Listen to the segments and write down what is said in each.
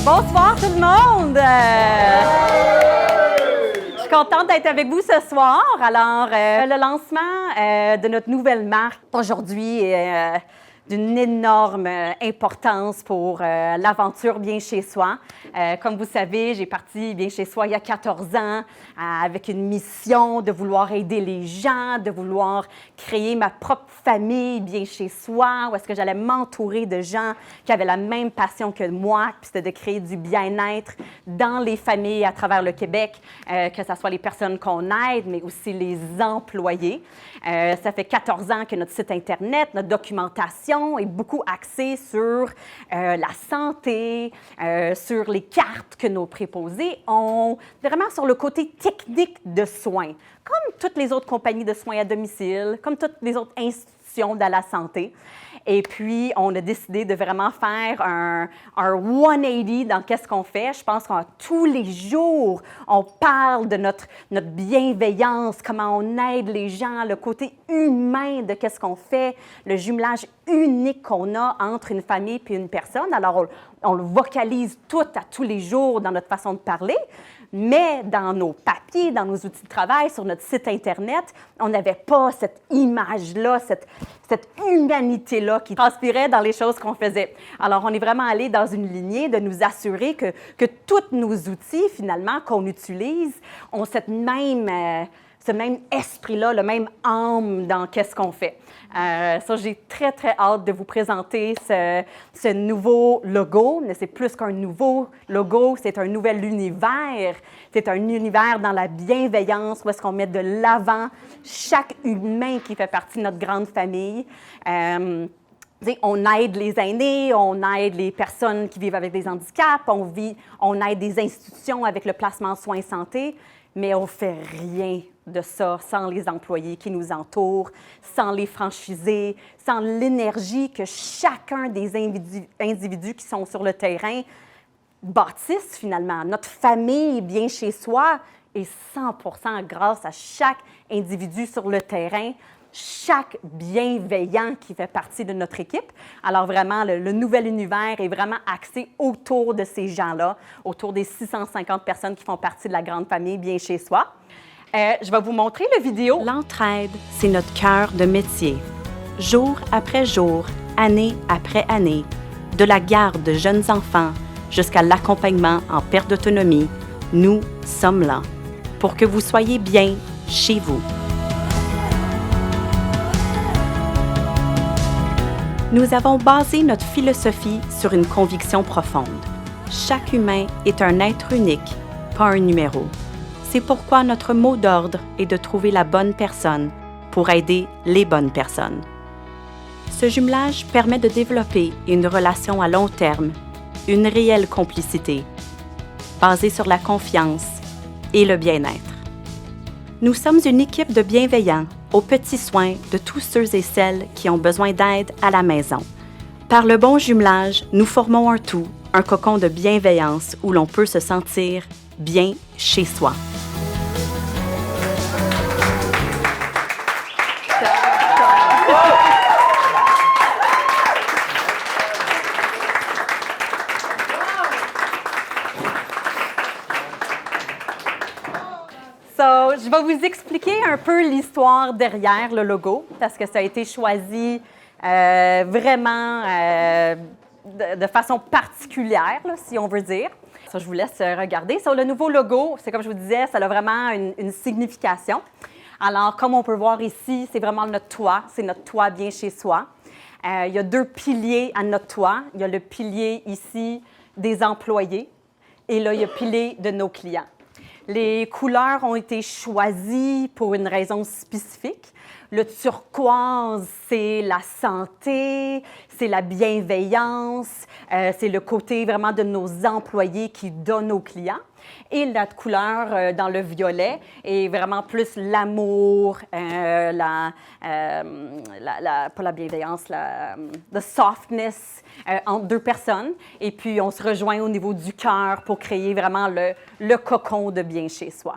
Bonsoir tout le monde! Je suis contente d'être avec vous ce soir. Alors, le lancement de notre nouvelle marque aujourd'hui est d'une énorme importance pour l'aventure Bien chez soi. Comme vous savez, j'ai parti Bien chez soi il y a 14 ans avec une mission de vouloir aider les gens, de vouloir créer ma propre famille Bien chez soi, où est-ce que j'allais m'entourer de gens qui avaient la même passion que moi, puis c'était de créer du bien-être dans les familles à travers le Québec, que ce soit les personnes qu'on aide, mais aussi les employés. Ça fait 14 ans que notre site Internet, notre documentation est beaucoup axée sur la santé, sur les cartes que nos préposés ont, vraiment sur le côté technique de soins, comme toutes les autres compagnies de soins à domicile, comme toutes les autres institutions de la santé. Et puis, on a décidé de vraiment faire un 180 dans qu'est-ce qu'on fait. Je pense qu'à tous les jours, on parle de notre bienveillance, comment on aide les gens, le côté humain de qu'est-ce qu'on fait, le jumelage unique qu'on a entre une famille et une personne. Alors, on le vocalise tout à tous les jours dans notre façon de parler, mais dans nos papiers, dans nos outils de travail, sur notre site Internet, on n'avait pas cette image-là, cette humanité-là qui transpirait dans les choses qu'on faisait. Alors, on est vraiment allé dans une lignée de nous assurer que tous nos outils, finalement, qu'on utilise, ont ce même esprit-là, le même âme dans qu'est-ce qu'on fait. Ça, j'ai très, très hâte de vous présenter ce nouveau logo. Mais c'est plus qu'un nouveau logo, c'est un nouvel univers. C'est un univers dans la bienveillance où est-ce qu'on met de l'avant chaque humain qui fait partie de notre grande famille. On aide les aînés, on aide les personnes qui vivent avec des handicaps, on aide des institutions avec le placement en soins santé, mais on ne fait rien de ça sans les employés qui nous entourent, sans les franchisés, sans l'énergie que chacun des individus qui sont sur le terrain bâtissent finalement. Notre famille Bien chez soi est 100% grâce à chaque individu sur le terrain, chaque bienveillant qui fait partie de notre équipe. Alors vraiment, le nouvel univers est vraiment axé autour de ces gens-là, autour des 650 personnes qui font partie de la grande famille Bien chez soi. Je vais vous montrer la vidéo. L'entraide, c'est notre cœur de métier. Jour après jour, année après année, de la garde de jeunes enfants jusqu'à l'accompagnement en perte d'autonomie, nous sommes là pour que vous soyez bien chez vous. Nous avons basé notre philosophie sur une conviction profonde. Chaque humain est un être unique, pas un numéro. C'est pourquoi notre mot d'ordre est de trouver la bonne personne pour aider les bonnes personnes. Ce jumelage permet de développer une relation à long terme, une réelle complicité, basée sur la confiance et le bien-être. Nous sommes une équipe de bienveillants aux petits soins de tous ceux et celles qui ont besoin d'aide à la maison. Par le bon jumelage, nous formons un tout, un cocon de bienveillance où l'on peut se sentir bien chez soi. Je vais vous expliquer un peu l'histoire derrière le logo, parce que ça a été choisi vraiment de façon particulière, là, si on veut dire. Ça, je vous laisse regarder. Sur le nouveau logo, c'est comme je vous disais, ça a vraiment une signification. Alors, comme on peut voir ici, c'est vraiment notre toit. C'est notre toit Bien chez soi. Il y a 2 piliers à notre toit. Il y a le pilier ici des employés et là, il y a le pilier de nos clients. Les couleurs ont été choisies pour une raison spécifique. Le turquoise, c'est la santé, c'est la bienveillance, c'est le côté vraiment de nos employés qui donnent aux clients. Et la couleur dans le violet est vraiment plus l'amour, pas la bienveillance, the softness entre 2 personnes. Et puis, on se rejoint au niveau du cœur pour créer vraiment le cocon de Bien chez soi.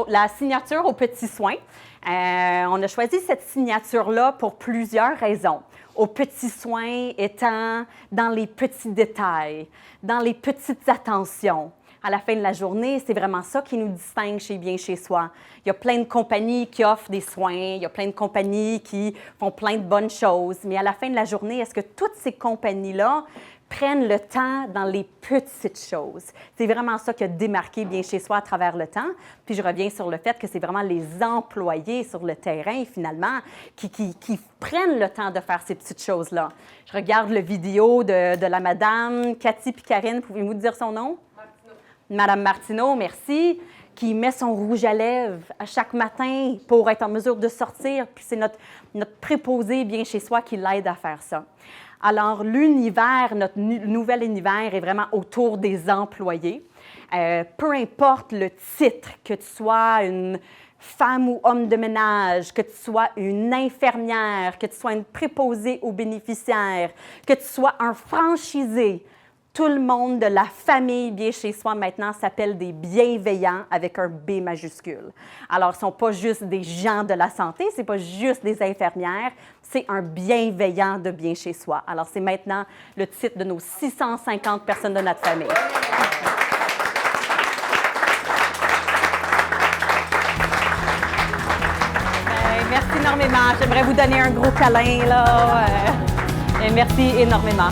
La signature aux petits soins, on a choisi cette signature-là pour plusieurs raisons. Aux petits soins étant dans les petits détails, dans les petites attentions. À la fin de la journée, c'est vraiment ça qui nous distingue chez Bien Chez Soi. Il y a plein de compagnies qui offrent des soins, il y a plein de compagnies qui font plein de bonnes choses, mais à la fin de la journée, est-ce que toutes ces compagnies-là prennent le temps dans les petites choses? C'est vraiment ça qui a démarqué Bien Chez Soi à travers le temps. Puis je reviens sur le fait que c'est vraiment les employés sur le terrain, finalement, qui prennent le temps de faire ces petites choses-là. Je regarde le vidéo de la madame Cathy Picarine, pouvez-vous dire son nom? Madame Martineau, merci, qui met son rouge à lèvres à chaque matin pour être en mesure de sortir. Puis c'est notre préposé Bien Chez Soi qui l'aide à faire ça. Alors, l'univers, notre nouvel univers est vraiment autour des employés. Peu importe le titre, que tu sois une femme ou homme de ménage, que tu sois une infirmière, que tu sois une préposée aux bénéficiaires, que tu sois un franchisé, tout le monde de la famille Bien Chez Soi maintenant s'appelle des bienveillants avec un B majuscule. Alors, ce ne sont pas juste des gens de la santé, ce n'est pas juste des infirmières, c'est un bienveillant de Bien Chez Soi. Alors, c'est maintenant le titre de nos 650 personnes de notre famille. Merci énormément. J'aimerais vous donner un gros câlin, là. Et merci énormément.